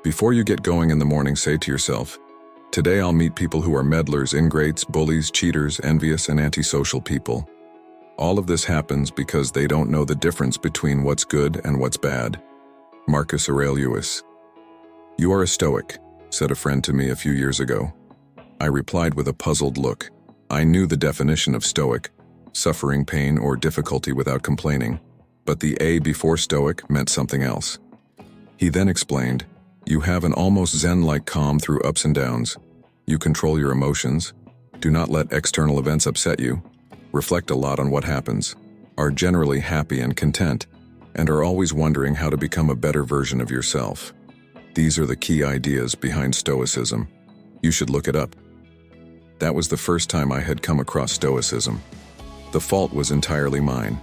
Before you get going in the morning, say to yourself, today I'll meet people who are meddlers, ingrates, bullies, cheaters, envious, and antisocial people. All of this happens because they don't know the difference between what's good and what's bad. Marcus Aurelius. You are a Stoic, said a friend to me a few years ago. I replied with a puzzled look. I knew the definition of Stoic, suffering pain or difficulty without complaining, but the A before Stoic meant something else. He then explained, you have an almost Zen-like calm through ups and downs. You control your emotions, do not let external events upset you, reflect a lot on what happens, are generally happy and content, and are always wondering how to become a better version of yourself. These are the key ideas behind Stoicism. You should look it up. That was the first time I had come across Stoicism. The fault was entirely mine.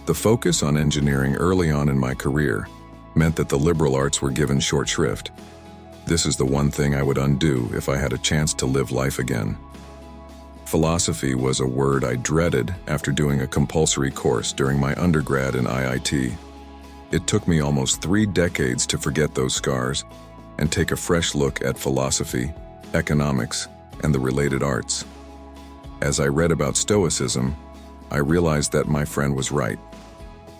The focus on engineering early on in my career meant that the liberal arts were given short shrift. This is the one thing I would undo if I had a chance to live life again. Philosophy was a word I dreaded after doing a compulsory course during my undergrad in IIT. It took me almost 3 decades to forget those scars and take a fresh look at philosophy, economics, and the related arts. As I read about Stoicism, I realized that my friend was right.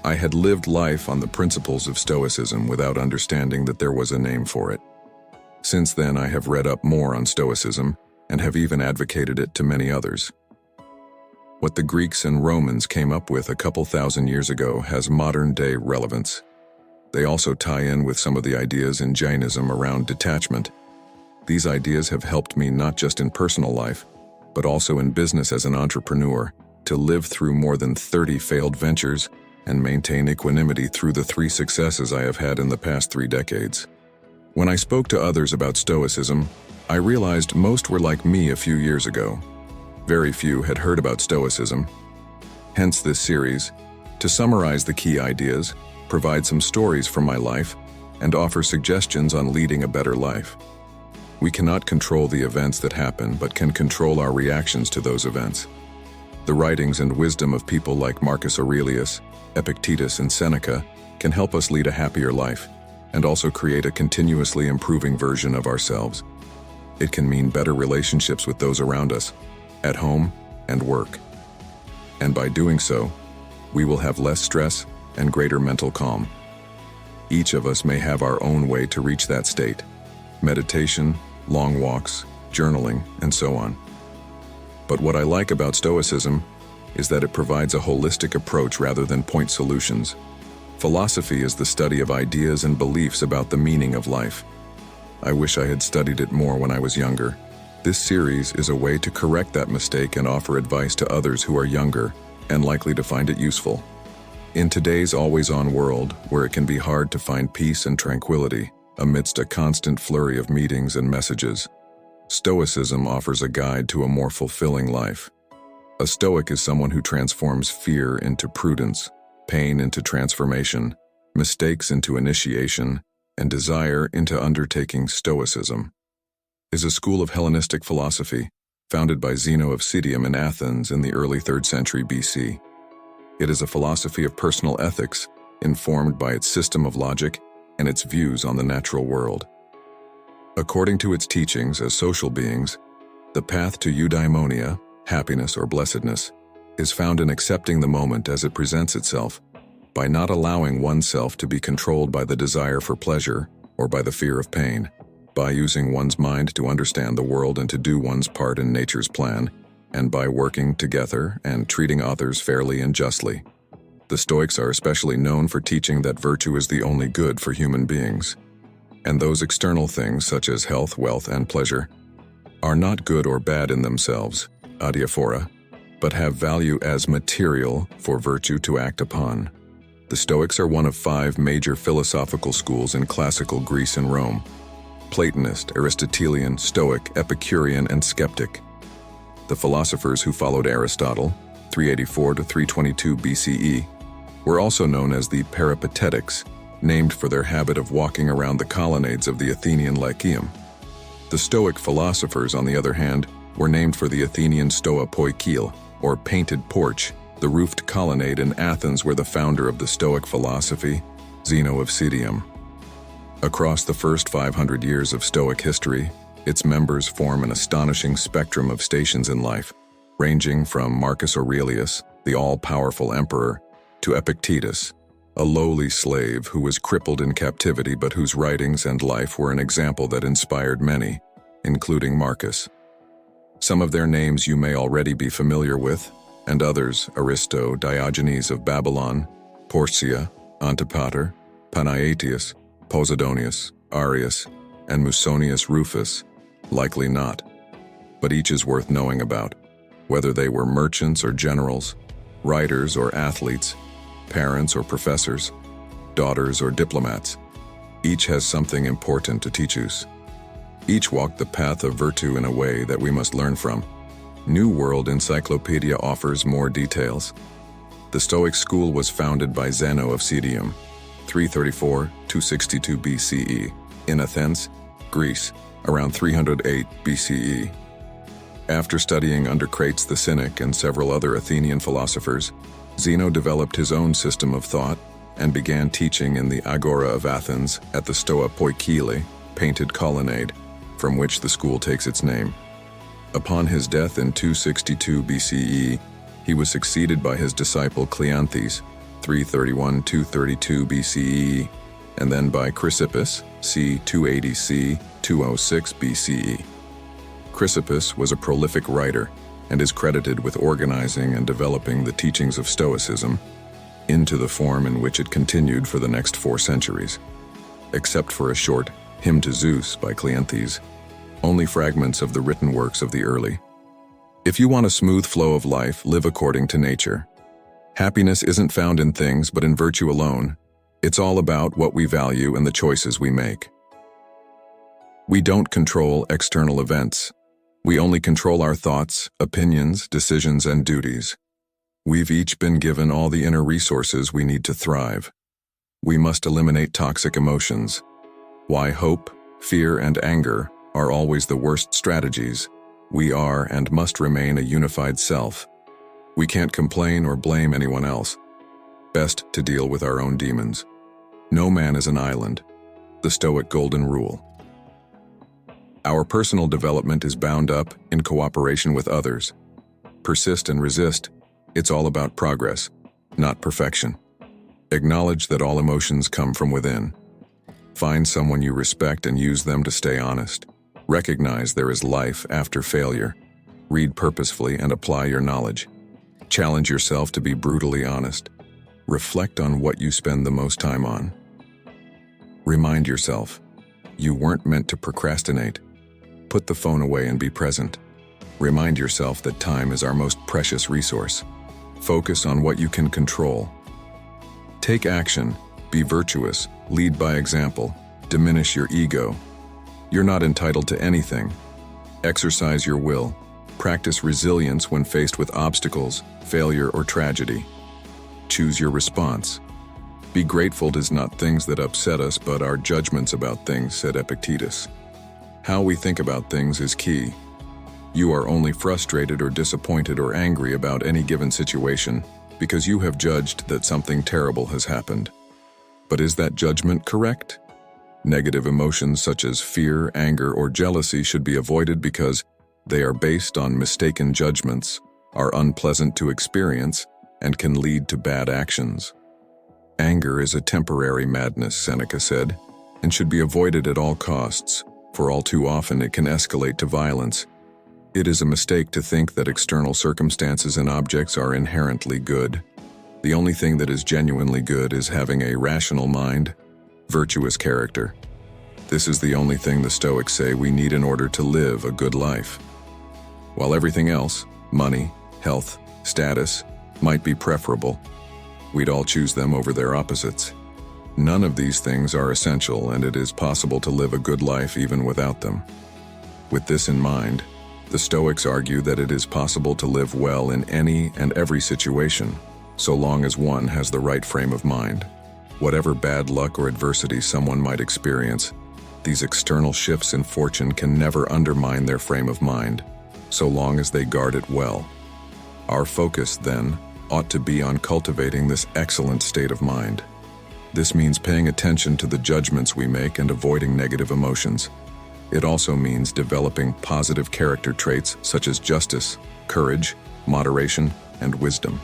I had lived life on the principles of Stoicism without understanding that there was a name for it. Since then, I have read up more on Stoicism and have even advocated it to many others. What the Greeks and Romans came up with a couple thousand years ago has modern-day relevance. They also tie in with some of the ideas in Jainism around detachment. These ideas have helped me not just in personal life, but also in business as an entrepreneur, to live through more than 30 failed ventures and maintain equanimity through the 3 successes I have had in the past 3 decades. When I spoke to others about Stoicism, I realized most were like me a few years ago. Very few had heard about Stoicism. Hence this series, to summarize the key ideas, provide some stories from my life, and offer suggestions on leading a better life. We cannot control the events that happen, but can control our reactions to those events. The writings and wisdom of people like Marcus Aurelius, Epictetus, and Seneca can help us lead a happier life, and also create a continuously improving version of ourselves. It can mean better relationships with those around us, at home and work. And by doing so, we will have less stress and greater mental calm. Each of us may have our own way to reach that state: meditation, long walks, journaling, and so on. But what I like about Stoicism is that it provides a holistic approach rather than point solutions. Philosophy is the study of ideas and beliefs about the meaning of life. I wish I had studied it more when I was younger. This series is a way to correct that mistake and offer advice to others who are younger and likely to find it useful. In today's always-on world, where it can be hard to find peace and tranquility amidst a constant flurry of meetings and messages, Stoicism offers a guide to a more fulfilling life. A Stoic is someone who transforms fear into prudence, pain into transformation, mistakes into initiation, and desire into undertaking. Stoicism is a school of Hellenistic philosophy founded by Zeno of Citium in Athens in the early 3rd century BC. It is a philosophy of personal ethics informed by its system of logic and its views on the natural world. According to its teachings as social beings, the path to eudaimonia, happiness or blessedness, is found in accepting the moment as it presents itself, by not allowing oneself to be controlled by the desire for pleasure or by the fear of pain, by using one's mind to understand the world and to do one's part in nature's plan, and by working together and treating others fairly and justly. The Stoics are especially known for teaching that virtue is the only good for human beings, and those external things such as health, wealth, and pleasure are not good or bad in themselves, adiaphora, but have value as material for virtue to act upon. The Stoics are one of 5 major philosophical schools in classical Greece and Rome: Platonist, Aristotelian, Stoic, Epicurean, and Skeptic. The philosophers who followed Aristotle, 384 to 322 BCE, were also known as the Peripatetics, named for their habit of walking around the colonnades of the Athenian Lyceum. The Stoic philosophers, on the other hand, were named for the Athenian Stoa Poikile, or painted porch, the roofed colonnade in Athens where the founder of the Stoic philosophy, Zeno of Citium. Across the first 500 years of Stoic history, its members form an astonishing spectrum of stations in life, ranging from Marcus Aurelius, the all-powerful emperor, to Epictetus, a lowly slave who was crippled in captivity but whose writings and life were an example that inspired many, including Marcus. Some of their names you may already be familiar with, and others, Aristo, Diogenes of Babylon, Porcia, Antipater, Panayetius, Posidonius, Arius, and Musonius Rufus, likely not. But each is worth knowing about, whether they were merchants or generals, writers or athletes, parents or professors, daughters or diplomats. Each has something important to teach us. Each walked the path of virtue in a way that we must learn from. New World Encyclopedia offers more details. The Stoic school was founded by Zeno of Citium, 334–262 BCE, in Athens, Greece, around 308 BCE. After studying under Crates the Cynic and several other Athenian philosophers, Zeno developed his own system of thought and began teaching in the Agora of Athens at the Stoa Poikile, painted colonnade, from which the school takes its name. Upon his death in 262 BCE, he was succeeded by his disciple Cleanthes, 331–232 BCE, and then by Chrysippus, c. 280–c. 206 BCE. Chrysippus was a prolific writer and is credited with organizing and developing the teachings of Stoicism into the form in which it continued for the next 4 centuries. Except for a short Hymn to Zeus by Cleanthes, only fragments of the written works of the early. If you want a smooth flow of life, live according to nature. Happiness isn't found in things but in virtue alone. It's all about what we value and the choices we make. We don't control external events. We only control our thoughts, opinions, decisions, and duties. We've each been given all the inner resources we need to thrive. We must eliminate toxic emotions. Why hope, fear, and anger are always the worst strategies. We are and must remain a unified self. We can't complain or blame anyone else. Best to deal with our own demons. No man is an island. The Stoic Golden Rule. Our personal development is bound up in cooperation with others. Persist and resist. It's all about progress, not perfection. Acknowledge that all emotions come from within. Find someone you respect and use them to stay honest. Recognize there is life after failure. Read purposefully and apply your knowledge. Challenge yourself to be brutally honest. Reflect on what you spend the most time on. Remind yourself, you weren't meant to procrastinate. Put the phone away and be present. Remind yourself that time is our most precious resource. Focus on what you can control. Take action, be virtuous, lead by example, diminish your ego. You're not entitled to anything. Exercise your will. Practice resilience when faced with obstacles, failure, or tragedy. Choose your response. Be grateful is not things that upset us but our judgments about things, said Epictetus. How we think about things is key. You are only frustrated or disappointed or angry about any given situation because you have judged that something terrible has happened. But is that judgment correct? Negative emotions such as fear, anger, or jealousy should be avoided because they are based on mistaken judgments, are unpleasant to experience, and can lead to bad actions. Anger is a temporary madness, Seneca said, and should be avoided at all costs, for all too often it can escalate to violence. It is a mistake to think that external circumstances and objects are inherently good. The only thing that is genuinely good is having a rational mind, virtuous character. This is the only thing the Stoics say we need in order to live a good life. While everything else, money, health, status, might be preferable, we'd all choose them over their opposites. None of these things are essential, and it is possible to live a good life even without them. With this in mind, the Stoics argue that it is possible to live well in any and every situation, so long as one has the right frame of mind. Whatever bad luck or adversity someone might experience, these external shifts in fortune can never undermine their frame of mind, so long as they guard it well. Our focus, then, ought to be on cultivating this excellent state of mind. This means paying attention to the judgments we make and avoiding negative emotions. It also means developing positive character traits such as justice, courage, moderation, and wisdom.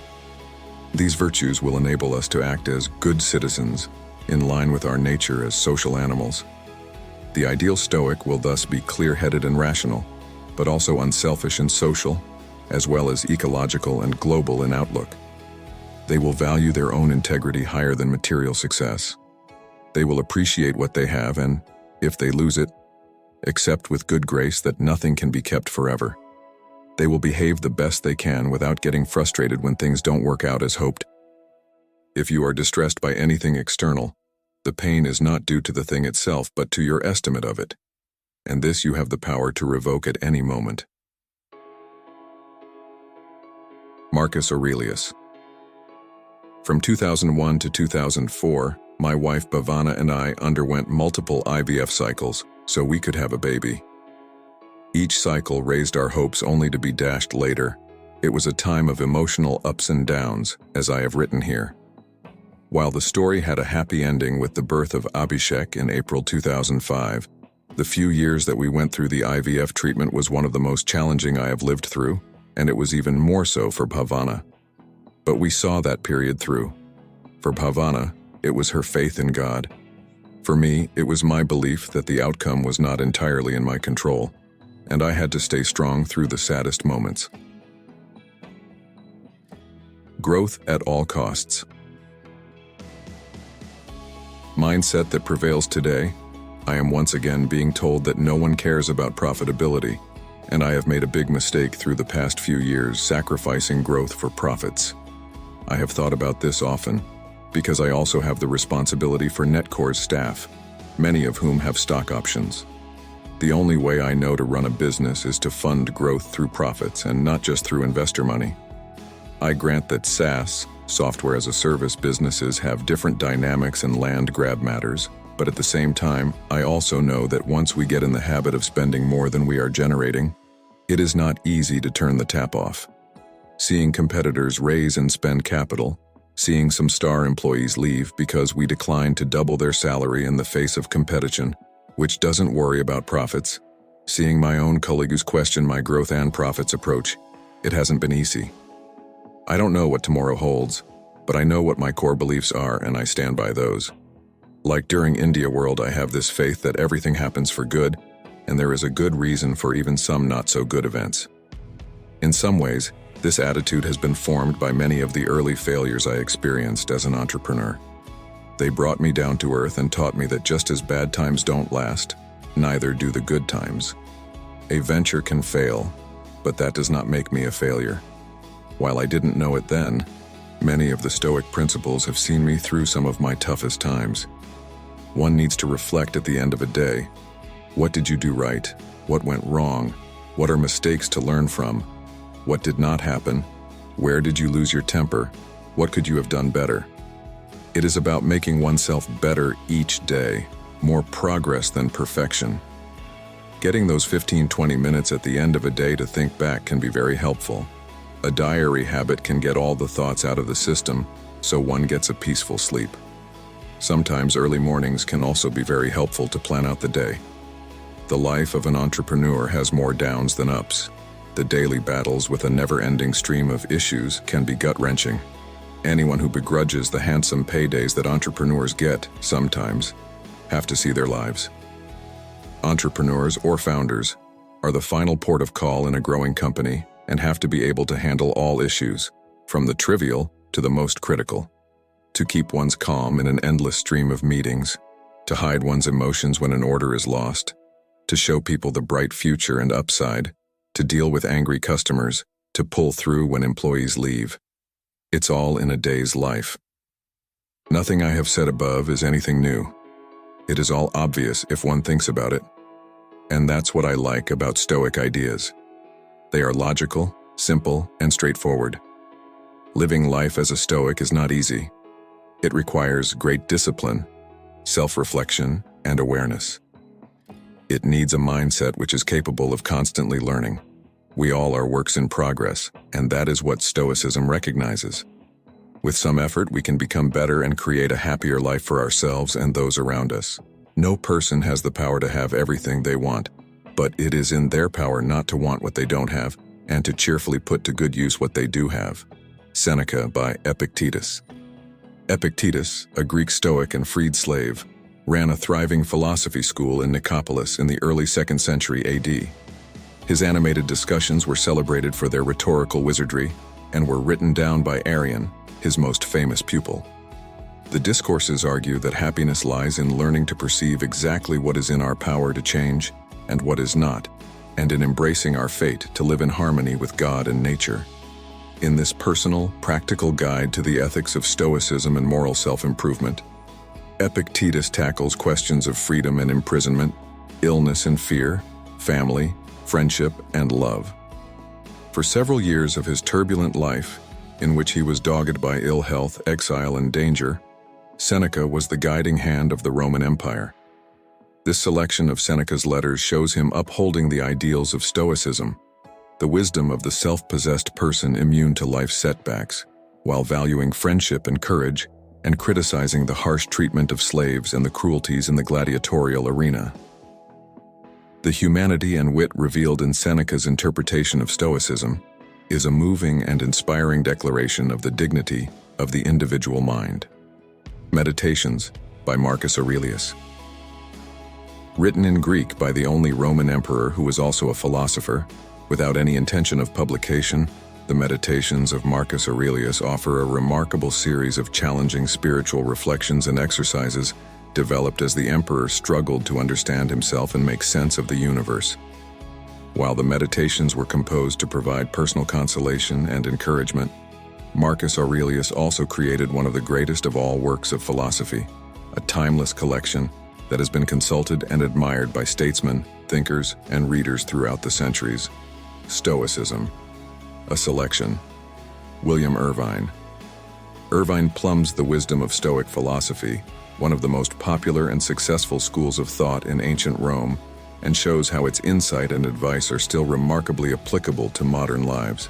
These virtues will enable us to act as good citizens, in line with our nature as social animals. The ideal Stoic will thus be clear-headed and rational, but also unselfish and social, as well as ecological and global in outlook. They will value their own integrity higher than material success. They will appreciate what they have and, if they lose it, accept with good grace that nothing can be kept forever. They will behave the best they can without getting frustrated when things don't work out as hoped. If you are distressed by anything external, the pain is not due to the thing itself but to your estimate of it, and this you have the power to revoke at any moment. Marcus Aurelius. From 2001 to 2004, my wife Bhavana and I underwent multiple IVF cycles so we could have a baby. Each cycle raised our hopes only to be dashed later. It was a time of emotional ups and downs, as I have written here. While the story had a happy ending with the birth of Abhishek in April 2005, the few years that we went through the IVF treatment was one of the most challenging I have lived through, and it was even more so for Bhavana. But we saw that period through. For Bhavana, it was her faith in God. For me, it was my belief that the outcome was not entirely in my control, and I had to stay strong through the saddest moments. Growth at all costs. Mindset that prevails today. I am once again being told that no one cares about profitability, and I have made a big mistake through the past few years sacrificing growth for profits. I have thought about this often, because I also have the responsibility for Netcore's staff, many of whom have stock options. The only way I know to run a business is to fund growth through profits and not just through investor money. I grant that SaaS, software as a service businesses, have different dynamics and land grab matters, but at the same time, I also know that once we get in the habit of spending more than we are generating, it is not easy to turn the tap off. Seeing competitors raise and spend capital, seeing some star employees leave because we declined to double their salary in the face of competition, which doesn't worry about profits, seeing my own colleagues question my growth and profits approach, it hasn't been easy. I don't know what tomorrow holds, but I know what my core beliefs are and I stand by those. Like during India World, I have this faith that everything happens for good, and there is a good reason for even some not so good events. In some ways, this attitude has been formed by many of the early failures I experienced as an entrepreneur. They brought me down to earth and taught me that just as bad times don't last, neither do the good times. A venture can fail, but that does not make me a failure. While I didn't know it then, many of the Stoic principles have seen me through some of my toughest times. One needs to reflect at the end of a day. What did you do right? What went wrong? What are mistakes to learn from? What did not happen? Where did you lose your temper? What could you have done better? It is about making oneself better each day, more progress than perfection. Getting those 15-20 minutes at the end of a day to think back can be very helpful. A diary habit can get all the thoughts out of the system, so one gets a peaceful sleep. Sometimes early mornings can also be very helpful to plan out the day. The life of an entrepreneur has more downs than ups. The daily battles with a never-ending stream of issues can be gut-wrenching. Anyone who begrudges the handsome paydays that entrepreneurs get, sometimes, have to see their lives. Entrepreneurs or founders are the final port of call in a growing company and have to be able to handle all issues, from the trivial to the most critical. To keep one's calm in an endless stream of meetings, to hide one's emotions when an order is lost, to show people the bright future and upside, to deal with angry customers, to pull through when employees leave. It's all in a day's life. Nothing I have said above is anything new. It is all obvious if one thinks about it. And that's what I like about Stoic ideas. They are logical, simple, and straightforward. Living life as a Stoic is not easy. It requires great discipline, self-reflection, and awareness. It needs a mindset which is capable of constantly learning. We all are works in progress, and that is what Stoicism recognizes. With some effort, we can become better and create a happier life for ourselves and those around us. No person has the power to have everything they want, but it is in their power not to want what they don't have and to cheerfully put to good use what they do have. Seneca by Epictetus. Epictetus, a Greek Stoic and freed slave, ran a thriving philosophy school in Nicopolis in the early 2nd century AD. His animated discussions were celebrated for their rhetorical wizardry and were written down by Arrian, his most famous pupil. The discourses argue that happiness lies in learning to perceive exactly what is in our power to change and what is not, and in embracing our fate to live in harmony with God and nature. In this personal, practical guide to the ethics of Stoicism and moral self-improvement, Epictetus tackles questions of freedom and imprisonment, illness and fear, family, friendship, and love. For several years of his turbulent life, in which he was dogged by ill health, exile, and danger, Seneca was the guiding hand of the Roman Empire. This selection of Seneca's letters shows him upholding the ideals of Stoicism, the wisdom of the self-possessed person immune to life's setbacks, while valuing friendship and courage, and criticizing the harsh treatment of slaves and the cruelties in the gladiatorial arena. The humanity and wit revealed in Seneca's interpretation of Stoicism is a moving and inspiring declaration of the dignity of the individual mind. Meditations by Marcus Aurelius. Written in Greek by the only Roman emperor who was also a philosopher, without any intention of publication, the Meditations of Marcus Aurelius offer a remarkable series of challenging spiritual reflections and exercises developed as the emperor struggled to understand himself and make sense of the universe. While the meditations were composed to provide personal consolation and encouragement, Marcus Aurelius also created one of the greatest of all works of philosophy, a timeless collection that has been consulted and admired by statesmen, thinkers, and readers throughout the centuries. Stoicism. A selection. William Irvine. Irvine plumbs the wisdom of Stoic philosophy, one of the most popular and successful schools of thought in ancient Rome, and shows how its insight and advice are still remarkably applicable to modern lives.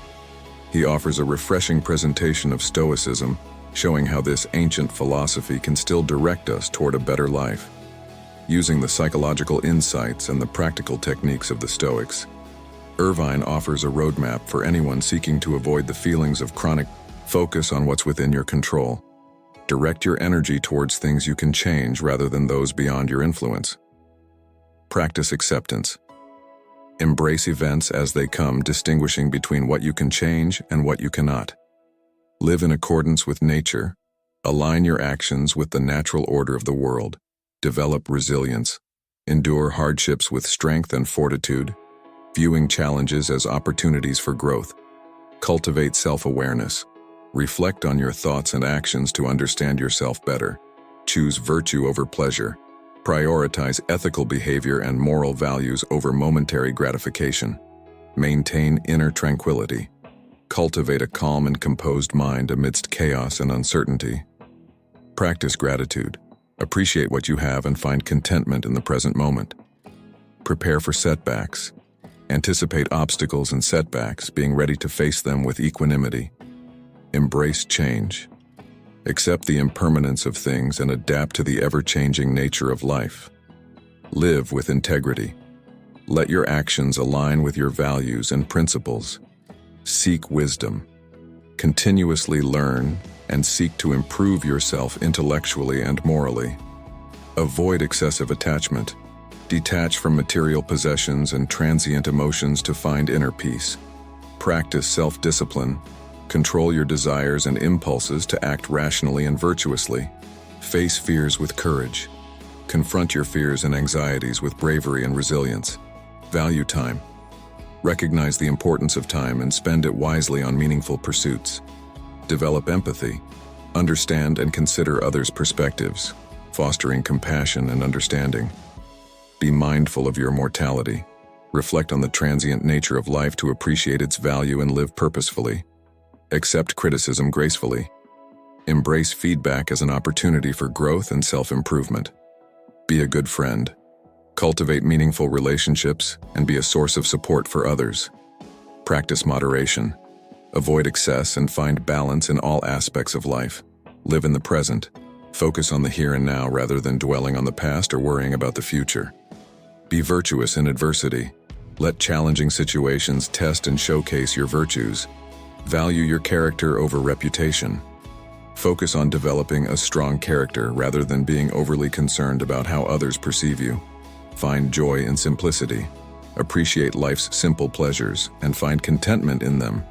He offers a refreshing presentation of Stoicism, showing how this ancient philosophy can still direct us toward a better life. Using the psychological insights and the practical techniques of the Stoics, Irvine offers a roadmap for anyone seeking to avoid the feelings of chronic focus on what's within your control. Direct your energy towards things you can change rather than those beyond your influence. Practice acceptance. Embrace events as they come, distinguishing between what you can change and what you cannot. Live in accordance with nature. Align your actions with the natural order of the world. Develop resilience. Endure hardships with strength and fortitude, viewing challenges as opportunities for growth. Cultivate self-awareness. Reflect on your thoughts and actions to understand yourself better. Choose virtue over pleasure. Prioritize ethical behavior and moral values over momentary gratification. Maintain inner tranquility. Cultivate a calm and composed mind amidst chaos and uncertainty. Practice gratitude. Appreciate what you have and find contentment in the present moment. Prepare for setbacks. Anticipate obstacles and setbacks, being ready to face them with equanimity. Embrace change. Accept the impermanence of things and adapt to the ever-changing nature of life. Live with integrity. Let your actions align with your values and principles. Seek wisdom. Continuously learn and seek to improve yourself intellectually and morally. Avoid excessive attachment. Detach from material possessions and transient emotions to find inner peace. Practice self-discipline. Control your desires and impulses to act rationally and virtuously. Face fears with courage. Confront your fears and anxieties with bravery and resilience. Value time. Recognize the importance of time and spend it wisely on meaningful pursuits. Develop empathy. Understand and consider others' perspectives, fostering compassion and understanding. Be mindful of your mortality. Reflect on the transient nature of life to appreciate its value and live purposefully. Accept criticism gracefully. Embrace feedback as an opportunity for growth and self-improvement. Be a good friend. Cultivate meaningful relationships and be a source of support for others. Practice moderation. Avoid excess and find balance in all aspects of life. Live in the present. Focus on the here and now rather than dwelling on the past or worrying about the future. Be virtuous in adversity. Let challenging situations test and showcase your virtues. Value your character over reputation. Focus on developing a strong character rather than being overly concerned about how others perceive you. Find joy in simplicity. Appreciate life's simple pleasures and find contentment in them.